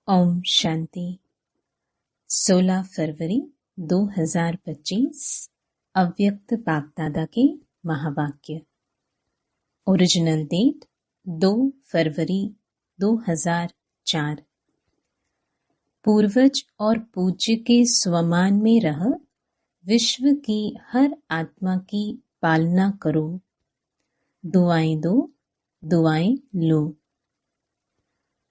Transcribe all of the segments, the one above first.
ओम शांति। 16 फरवरी 2025 अव्यक्त बापदादा के महावाक्य। ओरिजिनल डेट 2 फरवरी 2004। पूर्वज और पूज्य के स्वमान में रह विश्व की हर आत्मा की पालना करो। दुआएं दो, दुआएं लो।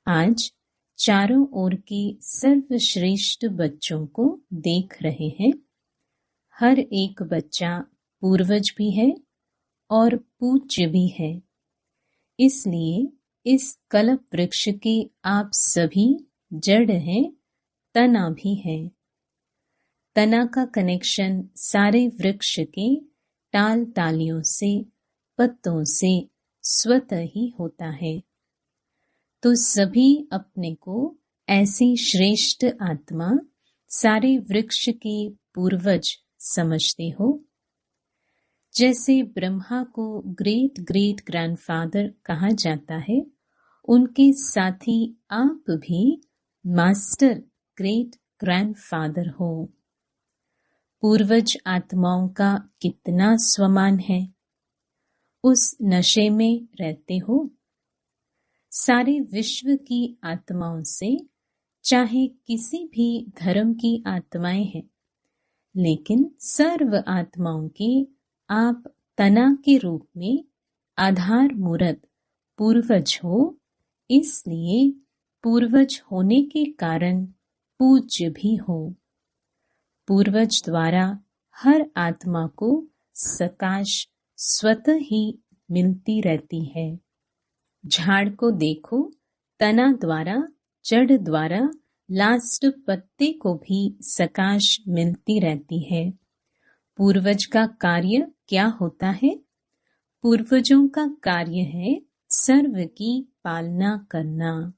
आज चारों ओर के सर्वश्रेष्ठ बच्चों को देख रहे हैं। हर एक बच्चा पूर्वज भी है और पूज्य भी है। इसलिए इस कल्प वृक्ष के आप सभी जड़ हैं, तना भी है। तना का कनेक्शन सारे वृक्ष के टाल टालियों से, पत्तों से स्वतः ही होता है। तो सभी अपने को ऐसी श्रेष्ठ आत्मा, सारे वृक्ष के पूर्वज समझते हो। जैसे ब्रह्मा को ग्रेट ग्रेट ग्रैंडफादर कहा जाता है, उनके साथ ही आप भी मास्टर ग्रेट ग्रैंडफादर हो। पूर्वज आत्माओं का कितना स्वमान है, उस नशे में रहते हो। सारे विश्व की आत्माओं से, चाहे किसी भी धर्म की आत्माएं हैं, लेकिन सर्व आत्माओं के आप तना के रूप में आधार मूर्त पूर्वज हो। इसलिए पूर्वज होने के कारण पूज्य भी हो। पूर्वज द्वारा हर आत्मा को सकाश स्वतः ही मिलती रहती है। झाड़ को देखो, तना द्वारा, जड़ द्वारा लास्ट पत्ते को भी सकाश मिलती रहती है। पूर्वज का कार्य क्या होता है? पूर्वजों का कार्य है सर्व की पालना करना।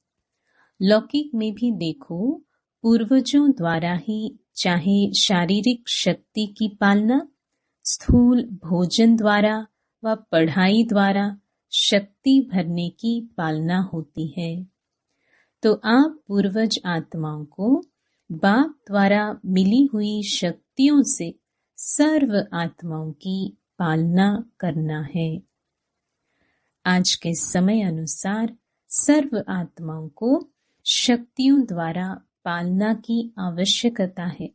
लौकिक में भी देखो, पूर्वजों द्वारा ही चाहे शारीरिक शक्ति की पालना, स्थूल भोजन द्वारा व पढ़ाई द्वारा शक्ति भरने की पालना होती है। तो आप पूर्वज आत्माओं को बाप द्वारा मिली हुई शक्तियों से सर्व आत्माओं की पालना करना है। आज के समय अनुसार सर्व आत्माओं को शक्तियों द्वारा पालना की आवश्यकता है।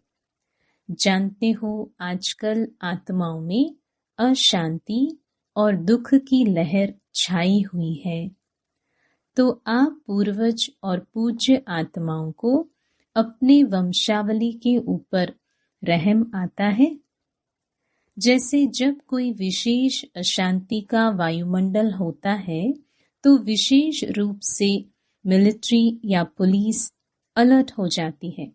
जानते हो, आजकल आत्माओं में अशांति और दुख की लहर छाई हुई है। तो आप पूर्वज और पूज्य आत्माओं को अपने वंशावली के ऊपर रहम आता है। जैसे जब कोई विशेष अशांति का वायुमंडल होता है, तो विशेष रूप से मिलिट्री या पुलिस अलर्ट हो जाती है।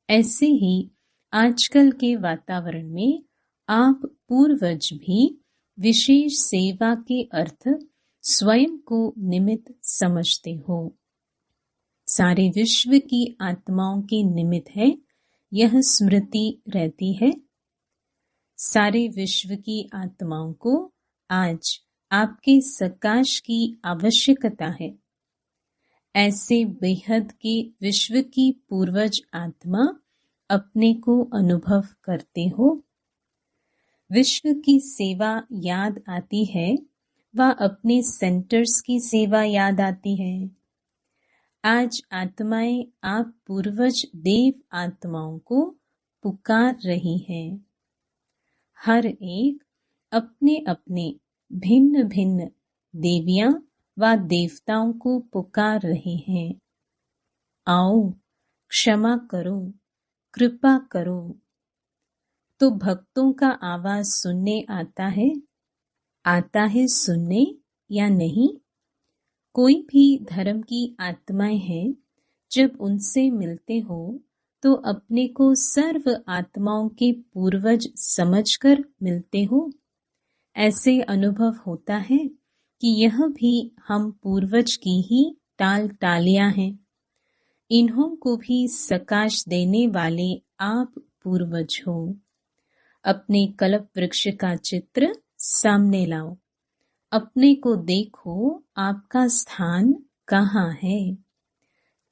ऐसे ही आजकल के वातावरण में आप पूर्वज भी विशेष सेवा के अर्थ स्वयं को निमित्त समझते हो। सारे विश्व की आत्माओं के निमित्त है, यह स्मृति रहती है। सारे विश्व की आत्माओं को आज आपके सकाश की आवश्यकता है। ऐसे बेहद के विश्व की पूर्वज आत्मा अपने को अनुभव करते हो। विश्व की सेवा याद आती है व अपने सेंटर्स की सेवा याद आती है। आज आत्माएं आप पूर्वज देव आत्माओं को पुकार रही हैं। हर एक अपने अपने भिन्न भिन्न देवियां व देवताओं को पुकार रहे हैं। आओ, क्षमा करो, कृपा करो। तो भक्तों का आवाज सुनने आता है सुनने या नहीं? कोई भी धर्म की आत्माएं हैं, जब उनसे मिलते हो तो अपने को सर्व आत्माओं के पूर्वज समझकर मिलते हो। ऐसे अनुभव होता है कि यह भी हम पूर्वज की ही टाल टालियां हैं। इन्हों को भी सकाश देने वाले आप पूर्वज हो। अपने कल्प वृक्ष का चित्र सामने लाओ। अपने को देखो, आपका स्थान कहाँ है।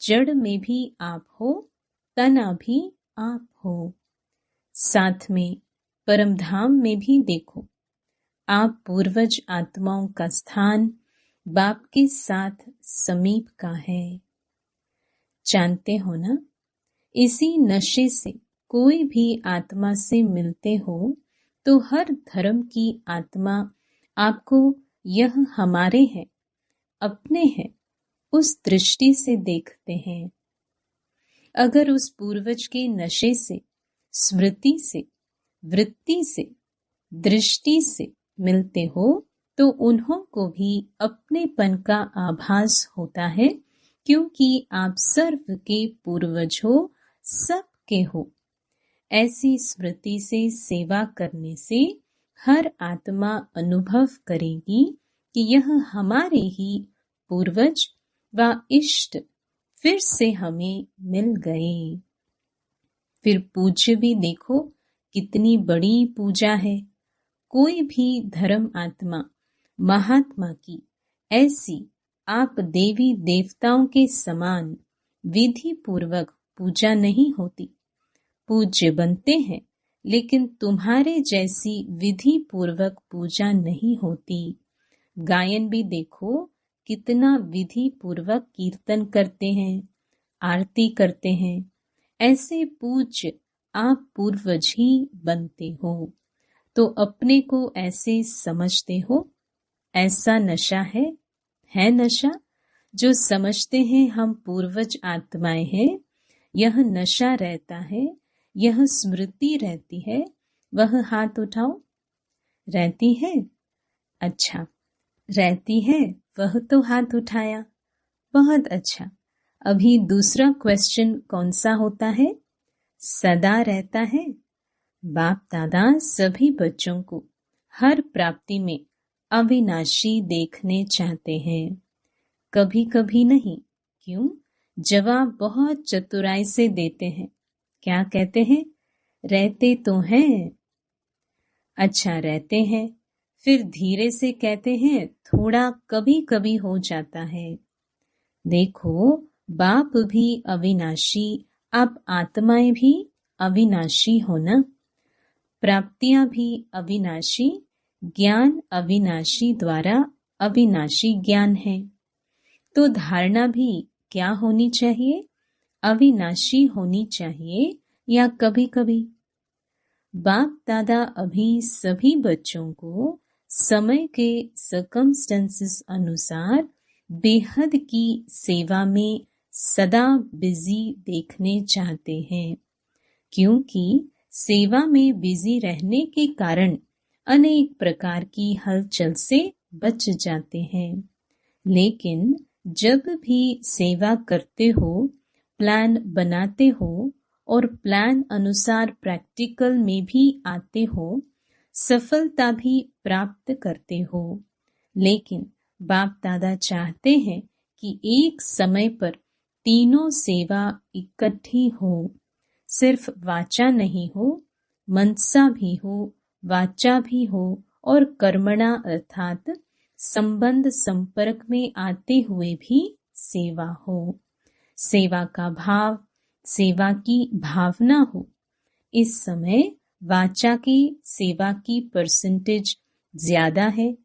जड़ में भी आप हो, तना भी आप हो। साथ में परमधाम में भी देखो, आप पूर्वज आत्माओं का स्थान बाप के साथ समीप का है। जानते हो ना, इसी नशे से कोई भी आत्मा से मिलते हो तो हर धर्म की आत्मा आपको यह हमारे हैं, अपने हैं, उस दृष्टि से देखते हैं। अगर उस पूर्वज के नशे से, स्मृति से, वृत्ति से, दृष्टि से मिलते हो तो उन्हों को भी अपनेपन का आभास होता है, क्योंकि आप सर्व के पूर्वज हो, सबके हो। ऐसी स्मृति से सेवा करने से हर आत्मा अनुभव करेगी कि यह हमारे ही पूर्वज व इष्ट फिर से हमें मिल गए। फिर पूज्य भी देखो, कितनी बड़ी पूजा है। कोई भी धर्म आत्मा महात्मा की ऐसी आप देवी देवताओं के समान विधि पूर्वक पूजा नहीं होती। पूज्य बनते हैं, लेकिन तुम्हारे जैसी विधि पूर्वक पूजा नहीं होती। गायन भी देखो, कितना विधि पूर्वक कीर्तन करते हैं, आरती करते हैं। ऐसे पूज्य आप पूर्वज ही बनते हो, तो अपने को ऐसे समझते हो। ऐसा नशा है नशा जो समझते हैं हम पूर्वज आत्माएं हैं। यह नशा रहता है, यह स्मृति रहती है। वह हाथ उठाओ। रहती है? अच्छा, रहती है, वह तो हाथ उठाया। बहुत अच्छा। अभी दूसरा क्वेश्चन कौन सा होता है? सदा रहता है। बाप दादा सभी बच्चों को हर प्राप्ति में अविनाशी देखने चाहते हैं, कभी कभी नहीं। क्यों? जवाब बहुत चतुराई से देते हैं। क्या कहते हैं? रहते तो हैं। अच्छा, रहते हैं। फिर धीरे से कहते हैं थोड़ा कभी कभी हो जाता है। देखो, बाप भी अविनाशी, आप आत्माएं भी अविनाशी हो ना। प्राप्तियां भी अविनाशी, ज्ञान अविनाशी द्वारा अविनाशी ज्ञान है। तो धारणा भी क्या होनी चाहिए? अविनाशी होनी चाहिए, या कभी कभी। बाप दादा अभी सभी बच्चों को समय के सर्कमस्टेंसेस अनुसार बेहद की सेवा में सदा बिजी देखने चाहते हैं, क्योंकि सेवा में बिजी रहने के कारण अनेक प्रकार की हलचल से बच जाते हैं। लेकिन जब भी सेवा करते हो, प्लान बनाते हो और प्लान अनुसार प्रैक्टिकल में भी आते हो, सफलता भी प्राप्त करते हो। लेकिन बाप दादा चाहते हैं कि एक समय पर तीनों सेवा इकट्ठी हो। सिर्फ वाचा नहीं हो, मनसा भी हो, वाचा भी हो और कर्मणा अर्थात संबंध संपर्क में आते हुए भी सेवा हो। सेवा का भाव, सेवा की भावना हो। इस समय वाचा की सेवा की परसेंटेज ज्यादा है,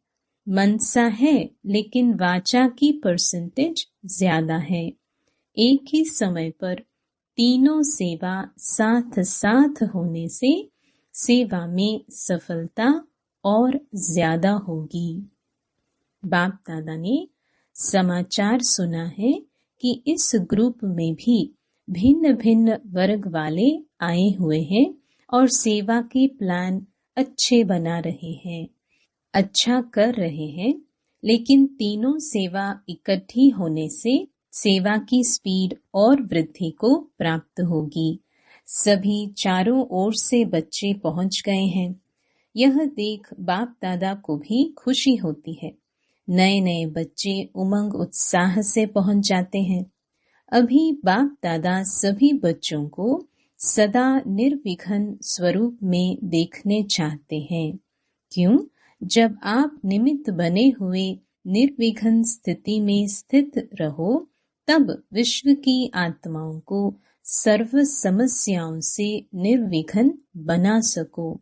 मनसा है, लेकिन वाचा की परसेंटेज ज्यादा है। एक ही समय पर तीनों सेवा साथ साथ होने से सेवा में सफलता और ज्यादा होगी। बाप दादा ने समाचार सुना है कि इस ग्रुप में भी भिन्न भिन्न वर्ग वाले आए हुए हैं और सेवा के प्लान अच्छे बना रहे हैं, अच्छा कर रहे हैं। लेकिन तीनों सेवा इकट्ठी होने से सेवा की स्पीड और वृद्धि को प्राप्त होगी। सभी चारों ओर से बच्चे पहुंच गए हैं। यह देख बाप दादा को भी खुशी होती है। नए नए बच्चे उमंग उत्साह से पहुंच जाते हैं। अभी बाप दादा सभी बच्चों को सदा निर्विघ्न स्वरूप में देखने चाहते हैं। क्यों? जब आप निमित्त बने हुए निर्विघ्न स्थिति में स्थित रहो तब विश्व की आत्माओं को सर्व समस्याओं से निर्विघ्न बना सको।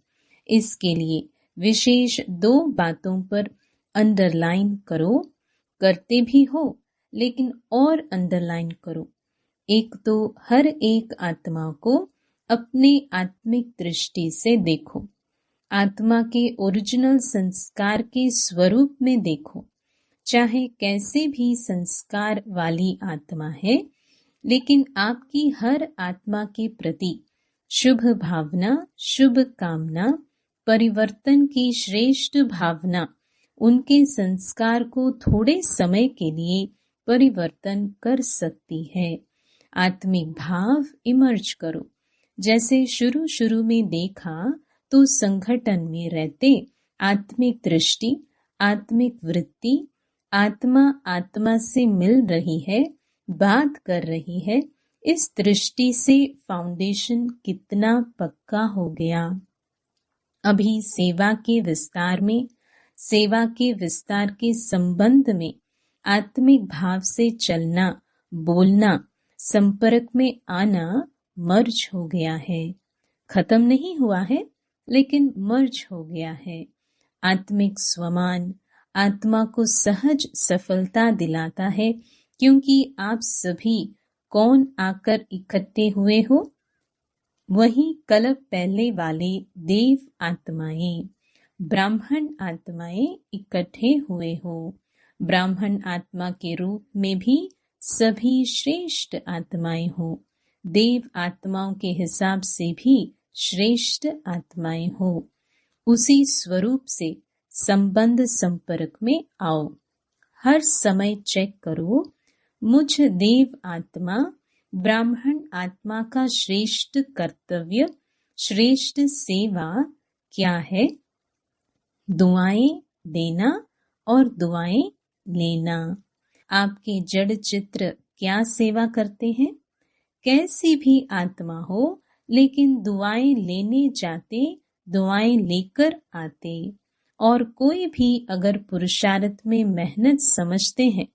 इसके लिए विशेष 2 बातों पर अंडरलाइन करो, करते भी हो लेकिन और अंडरलाइन करो। एक तो हर एक आत्मा को अपने आत्मिक दृष्टि से देखो, आत्मा के ओरिजिनल संस्कार के स्वरूप में देखो। चाहे कैसे भी संस्कार वाली आत्मा है, लेकिन आपकी हर आत्मा के प्रति शुभ भावना, शुभ कामना, परिवर्तन की श्रेष्ठ भावना उनके संस्कार को थोड़े समय के लिए परिवर्तन कर सकती है। आत्मिक भाव इमर्ज करो। जैसे शुरू शुरू में देखा तो संगठन में रहते आत्मिक दृष्टि, आत्मिक वृत्ति, आत्मा आत्मा से मिल रही है, बात कर रही है, इस दृष्टि से फाउंडेशन कितना पक्का हो गया। अभी सेवा के विस्तार में, सेवा के विस्तार के संबंध में आत्मिक भाव से चलना, बोलना, संपर्क में आना मर्ज हो गया है। खत्म नहीं हुआ है, लेकिन मर्ज हो गया है। आत्मिक स्वमान आत्मा को सहज सफलता दिलाता है, क्योंकि आप सभी कौन आकर इकट्ठे हुए हो? वही कल्प पहले वाले देव आत्माएं, ब्राह्मण आत्माएं इकट्ठे हुए हो। ब्राह्मण आत्मा के रूप में भी सभी श्रेष्ठ आत्माएं हो, देव आत्माओं के हिसाब से भी श्रेष्ठ आत्माएं हो। उसी स्वरूप से संबंध संपर्क में आओ। हर समय चेक करो, मुझ देव आत्मा ब्राह्मण आत्मा का श्रेष्ठ कर्तव्य, श्रेष्ठ सेवा क्या है? दुआएं देना और दुआएं लेना। आपके जड़ चित्र क्या सेवा करते हैं? कैसी भी आत्मा हो, लेकिन दुआएं लेने जाते, दुआएं लेकर आते। और कोई भी अगर पुरुषार्थ में मेहनत समझते हैं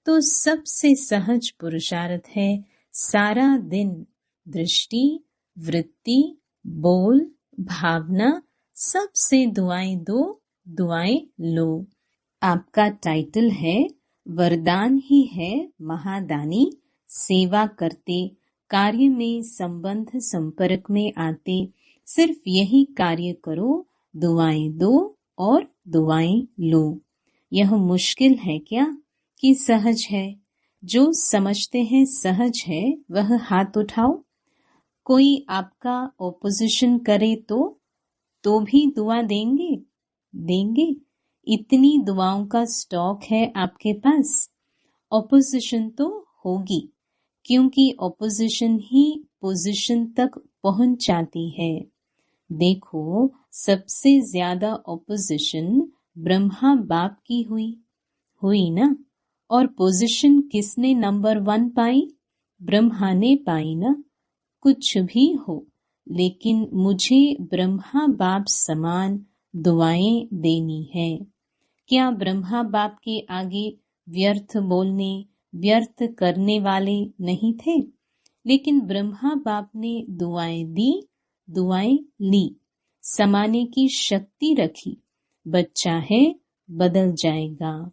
तो सबसे सहज पुरुषार्थ है सारा दिन दृष्टि, वृत्ति, बोल, भावना सबसे दुआएं दो, दुआएं लो। आपका टाइटल है, वरदान ही है महादानी। सेवा करते, कार्य में संबंध संपर्क में आते, सिर्फ यही कार्य करो, दुआएं दो और दुआएं लो। यह मुश्किल है क्या कि सहज है? जो समझते हैं सहज है वह हाथ उठाओ। कोई आपका ऑपोजिशन करे तो भी दुआ देंगे? देंगे। इतनी दुआओं का स्टॉक है आपके पास। ऑपोजिशन तो होगी, क्योंकि ऑपोजिशन ही पोजीशन तक पहुंचाती है। देखो, सबसे ज्यादा ऑपोजिशन ब्रह्मा बाप की हुई ना? और पोजीशन किसने नंबर 1 पाई? ब्रह्मा ने पाई ना? कुछ भी हो, लेकिन मुझे ब्रह्मा बाप समान दुआएं देनी है। क्या ब्रह्मा बाप के आगे व्यर्थ बोलने, व्यर्थ करने वाले नहीं थे? लेकिन ब्रह्मा बाप ने दुआएं दी, दुआएं ली, समाने की शक्ति रखी। बच्चा है, बदल जाएगा।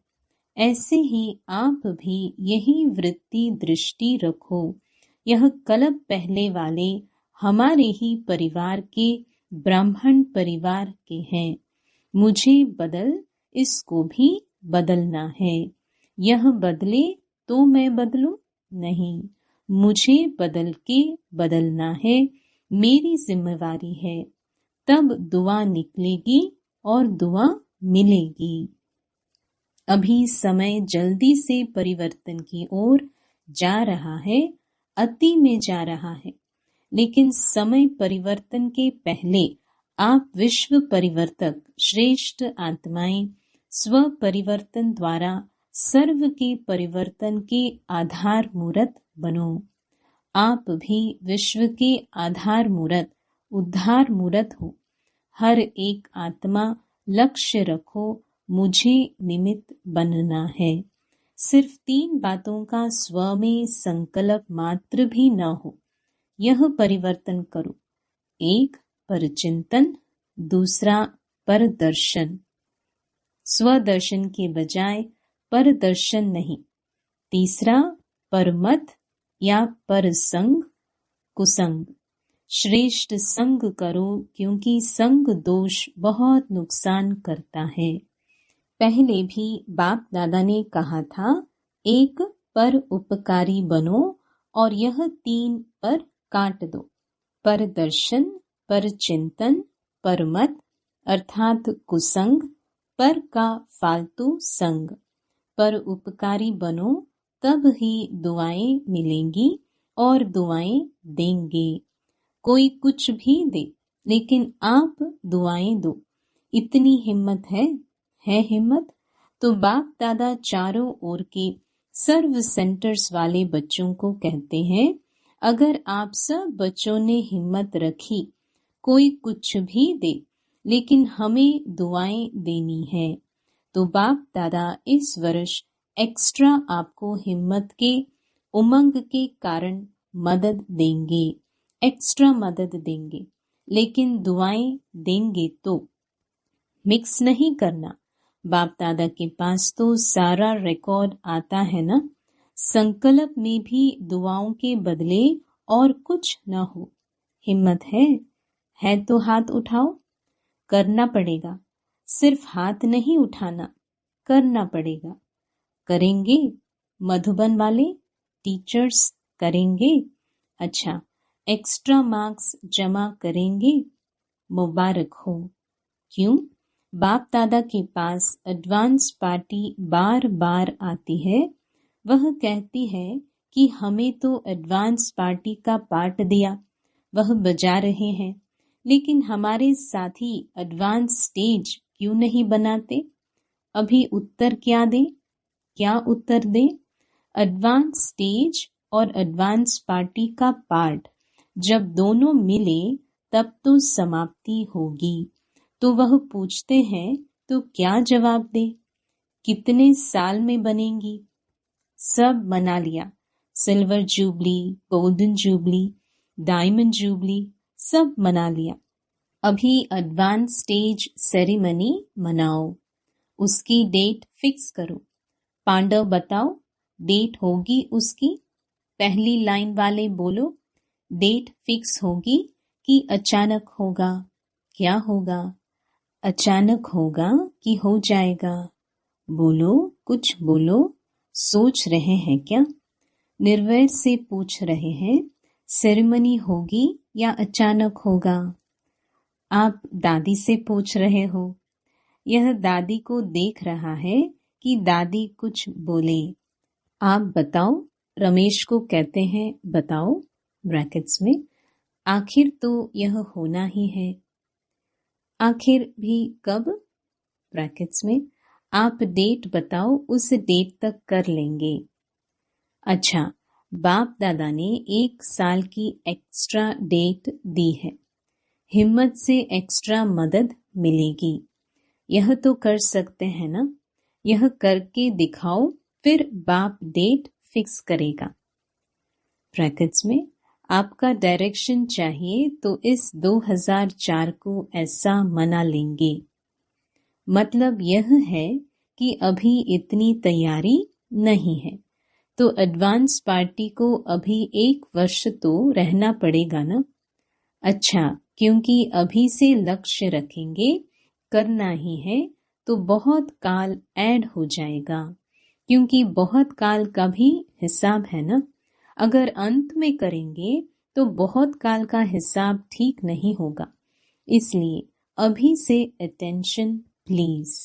ऐसे ही आप भी यही वृत्ति दृष्टि रखो। यह कल्प पहले वाले हमारे ही परिवार के, ब्राह्मण परिवार के हैं। मुझे बदल, इसको भी बदलना है। यह बदले तो मैं बदलूं? नहीं, मुझे बदल के बदलना है, मेरी जिम्मेवारी है। तब दुआ निकलेगी और दुआ मिलेगी। अभी समय जल्दी से परिवर्तन की ओर जा रहा है, अति में जा रहा है। लेकिन समय परिवर्तन के पहले आप विश्व परिवर्तक, श्रेष्ठ आत्माएं, स्व परिवर्तन द्वारा सर्व के परिवर्तन के आधार मूर्त बनो। आप भी विश्व के आधार मूर्त, उद्धार मूर्त हो। हर एक आत्मा लक्ष्य रखो, मुझे निमित्त बनना है। सिर्फ 3 बातों का स्व में संकल्प मात्र भी न हो, यह परिवर्तन करो। 1 परचिंतन, दूसरा परदर्शन, स्वदर्शन के बजाय परदर्शन नहीं। तीसरा परमत या परसंग, कुसंग। श्रेष्ठ संग करो, क्योंकि संग दोष बहुत नुकसान करता है। पहले भी बाप दादा ने कहा था, एक पर उपकारी बनो और यह 3 पर काट दो। पर दर्शन, पर चिंतन, परमत अर्थात कुसंग, पर का फालतू संग। पर उपकारी बनो, तब ही दुआएं मिलेंगी और दुआएं देंगे। कोई कुछ भी दे, लेकिन आप दुआएं दो। इतनी हिम्मत है हिम्मत? तो बाप दादा चारों ओर के सर्व सेंटर्स वाले बच्चों को कहते हैं, अगर आप सब बच्चों ने हिम्मत रखी, कोई कुछ भी दे, लेकिन हमें दुआएं देनी है, तो बाप दादा इस वर्ष एक्स्ट्रा आपको हिम्मत के उमंग के कारण मदद देंगे, एक्स्ट्रा मदद देंगे। लेकिन दुआएं देंगे तो मिक्स नहीं करना। बाप दादा के पास तो सारा रिकॉर्ड आता है ना। संकल्प में भी दुआओं के बदले और कुछ न हो। हिम्मत है तो हाथ उठाओ। करना पड़ेगा, सिर्फ हाथ नहीं उठाना, करना पड़ेगा। करेंगे? मधुबन वाले टीचर्स करेंगे? अच्छा, एक्स्ट्रा मार्क्स जमा करेंगे? मुबारक हो। क्यों? बाप दादा के पास एडवांस पार्टी बार बार आती है। वह कहती है कि हमें तो एडवांस पार्टी का पार्ट दिया, वह बजा रहे हैं, लेकिन हमारे साथी एडवांस स्टेज क्यों नहीं बनाते? अभी उत्तर क्या दें? क्या उत्तर दें? एडवांस स्टेज और एडवांस पार्टी का पार्ट जब दोनों मिले तब तो समाप्ति होगी। तो वह पूछते हैं, तो क्या जवाब दे? कितने साल में बनेंगी? सब मना लिया, silver jubilee, golden jubilee, diamond jubilee, सब मना लिया। अभी एडवांस स्टेज सेरेमनी मनाओ, उसकी डेट फिक्स करो। पांडव बताओ, डेट होगी उसकी? पहली लाइन वाले बोलो, डेट फिक्स होगी कि अचानक होगा? क्या होगा? अचानक होगा कि हो जाएगा? बोलो, कुछ बोलो। सोच रहे हैं क्या? निर्वैर से पूछ रहे हैं, सेरेमनी होगी या अचानक होगा? आप दादी से पूछ रहे हो। यह दादी को देख रहा है कि दादी कुछ बोले। आप बताओ। रमेश को कहते हैं, बताओ, ब्रैकेट्स में, आखिर तो यह होना ही है। आखिर भी कब? ब्रैकेट्स में, आप डेट बताओ, उस डेट तक कर लेंगे। अच्छा, बाप दादा ने 1 साल की एक्स्ट्रा डेट दी है। हिम्मत से एक्स्ट्रा मदद मिलेगी। यह तो कर सकते हैं ना? यह करके दिखाओ, फिर बाप डेट फिक्स करेगा। ब्रैकेट्स में, आपका डायरेक्शन चाहिए तो इस 2004 को ऐसा मना लेंगे। मतलब यह है कि अभी इतनी तैयारी नहीं है, तो एडवांस पार्टी को अभी 1 वर्ष तो रहना पड़ेगा ना। अच्छा, क्योंकि अभी से लक्ष्य रखेंगे, करना ही है, तो बहुत काल ऐड हो जाएगा, क्योंकि बहुत काल का भी हिसाब है ना। अगर अंत में करेंगे तो बहुत काल का हिसाब ठीक नहीं होगा। इसलिए अभी से अटेंशन प्लीज।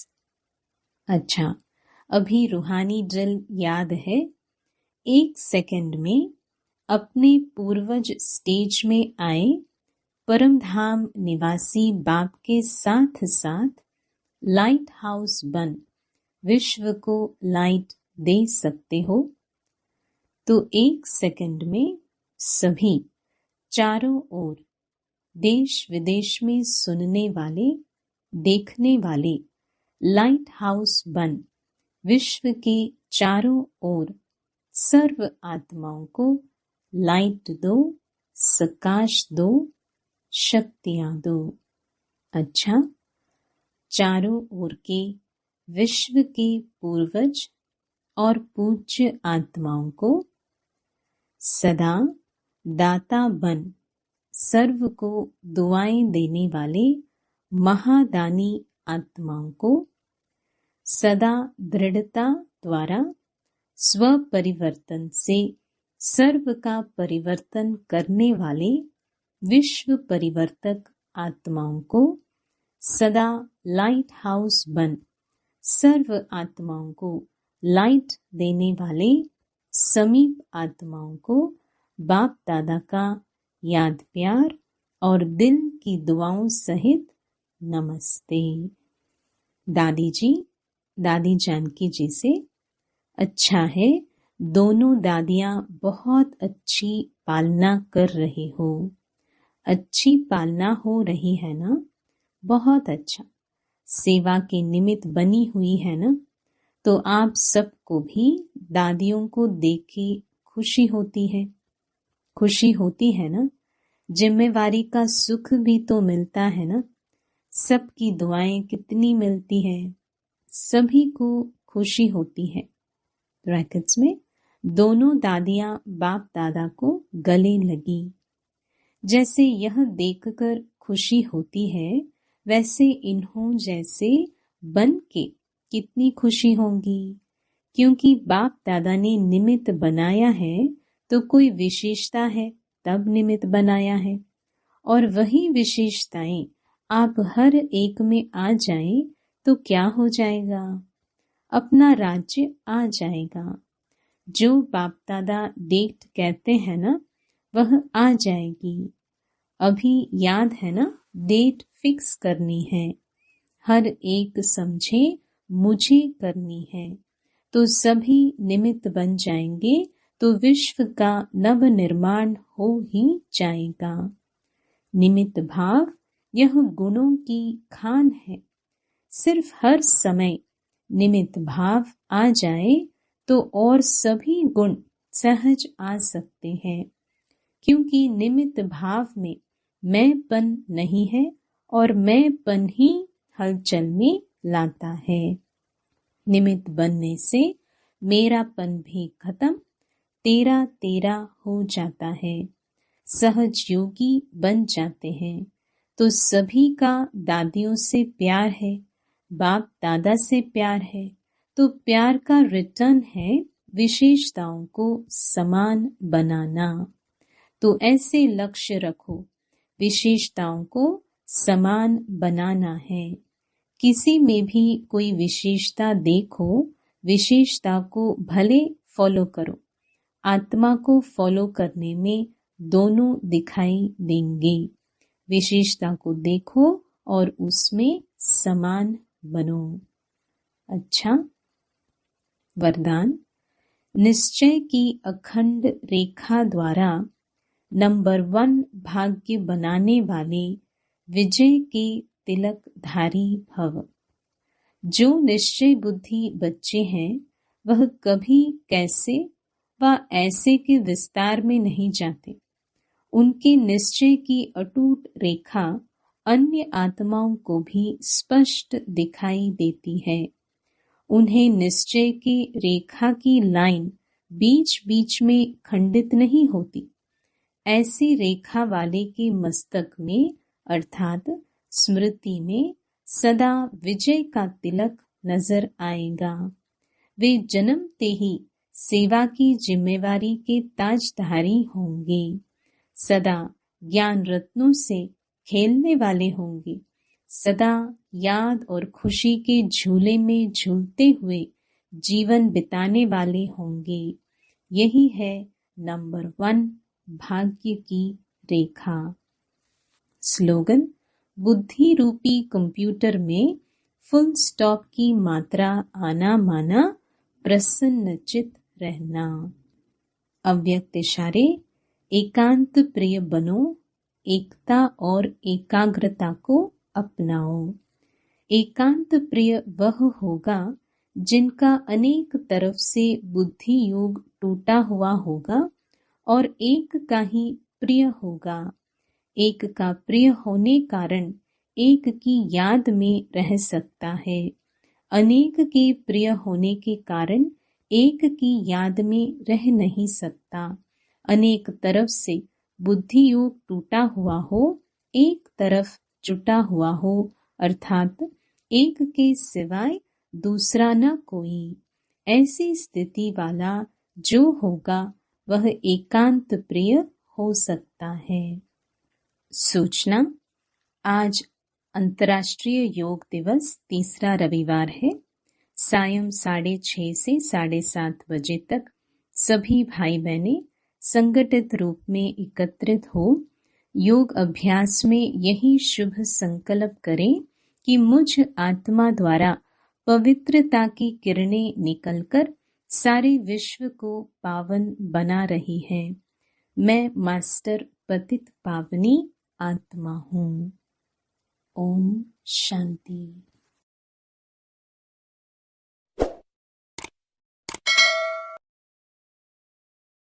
अच्छा, अभी रूहानी ड्रिल याद है? 1 सेकंड में अपने पूर्वज स्टेज में आए, परम धाम निवासी बाप के साथ साथ लाइट हाउस बन विश्व को लाइट दे सकते हो। तो 1 सेकंड में सभी चारों ओर देश विदेश में सुनने वाले, देखने वाले लाइट हाउस बन विश्व के चारों ओर सर्व आत्माओं को लाइट दो, प्रकाश दो, शक्तियां दो। अच्छा, चारों ओर के विश्व के पूर्वज और पूज्य आत्माओं को सदा दाता बन सर्व को दुआएं देने वाले महादानी आत्माओं को सदा दृढ़ता द्वारा स्व परिवर्तन से सर्व का परिवर्तन करने वाले विश्व परिवर्तक आत्माओं को सदा लाइट हाउस बन सर्व आत्माओं को लाइट देने वाले समीप आत्माओं को बाप दादा का याद प्यार और दिल की दुआओं सहित नमस्ते। दादी जी दादी जानकी जी से, अच्छा है दोनों दादियां बहुत अच्छी पालना कर रही हो। अच्छी पालना हो रही है ना, बहुत अच्छा। सेवा के निमित्त बनी हुई है ना, तो आप सबको भी दादियों को देख के खुशी होती है, खुशी होती है ना। जिम्मेवारी का सुख भी तो मिलता है ना, सबकी दुआएं कितनी मिलती है, सभी को खुशी होती है। ब्रैकेट्स में दोनों दादियां बाप दादा को गले लगी। जैसे यह देखकर खुशी होती है, वैसे इन्हों जैसे बन के कितनी खुशी होंगी, क्योंकि बाप दादा ने निमित्त बनाया है तो कोई विशेषता है तब निमित्त बनाया है, और वही विशेषताएं आप हर एक में आ जाएं तो क्या हो जाएगा, अपना राज्य आ जाएगा। जो बाप दादा डेट कहते हैं ना, वह आ जाएगी। अभी याद है ना, डेट फिक्स करनी है, हर एक समझे मुझे करनी है, तो सभी निमित्त बन जाएंगे तो विश्व का नव निर्माण हो ही जाएगा। निमित्त भाव यह गुणों की खान है। सिर्फ हर समय निमित्त भाव आ जाए तो और सभी गुण सहज आ सकते हैं, क्योंकि निमित्त भाव में मैंपन नहीं है और मैंपन ही हलचल में लाता है। निमित्त बनने से मेरापन भी खत्म, तेरा तेरा हो जाता है। सहज योगी बन जाते हैं, तो सभी का दादियों से प्यार है, बाप दादा से प्यार है, तो प्यार का रिटर्न है विशेषताओं को समान बनाना। तो ऐसे लक्ष्य रखो, विशेषताओं को समान बनाना है। किसी में भी कोई विशेषता देखो, विशेषता को भले फॉलो करो, आत्मा को फॉलो करने में दोनों दिखाई देंगे। विशेषता को देखो और उसमें समान बनो। अच्छा, वरदान। निश्चय की अखंड रेखा द्वारा नंबर 1 भाग्य बनाने वाले विजय के तिलक धारी भव। जो निश्चय बुद्धि बच्चे हैं, वह कभी कैसे व ऐसे के विस्तार में नहीं जाते। उनके निश्चय की अटूट रेखा अन्य आत्माओं को भी स्पष्ट दिखाई देती है। उन्हें निश्चय की रेखा की लाइन बीच बीच में खंडित नहीं होती। ऐसी रेखा वाले के मस्तक में अर्थात स्मृति में सदा विजय का तिलक नजर आएगा। वे जन्मते ही सेवा की जिम्मेवारी के ताजधारी होंगे। सदा ज्ञान रत्नों से खेलने वाले होंगे। सदा याद और खुशी के झूले में झूलते हुए जीवन बिताने वाले होंगे। यही है नंबर 1 भाग्य की रेखा। स्लोगन। बुद्धि रूपी कंप्यूटर में फुल स्टॉप की मात्रा आना माना, प्रसन्नचित रहना। अव्यक्त इशारे। एकांत प्रिय बनो, एकता और एकाग्रता को अपनाओ। एकांत प्रिय वह होगा जिनका अनेक तरफ से बुद्धि योग टूटा हुआ होगा और एक का ही प्रिय होगा। एक का प्रिय होने कारण एक की याद में रह सकता है। अनेक के प्रिय होने के कारण एक की याद में रह नहीं सकता। अनेक तरफ से बुद्धि योग टूटा हुआ हो, एक तरफ जुटा हुआ हो, अर्थात एक के सिवाय दूसरा न कोई। ऐसी स्थिति वाला जो होगा वह एकांत प्रिय हो सकता है। सूचना, आज अंतर्राष्ट्रीय योग दिवस तीसरा रविवार है। सायं 6:30 से 7:30 बजे तक सभी भाई बहनें संगठित रूप में एकत्रित हो योग अभ्यास में यही शुभ संकल्प करें कि मुझ आत्मा द्वारा पवित्रता की किरणें निकलकर सारे विश्व को पावन बना रही है। मैं मास्टर पतित पावनी आत्मा हूँ। ओम शांति।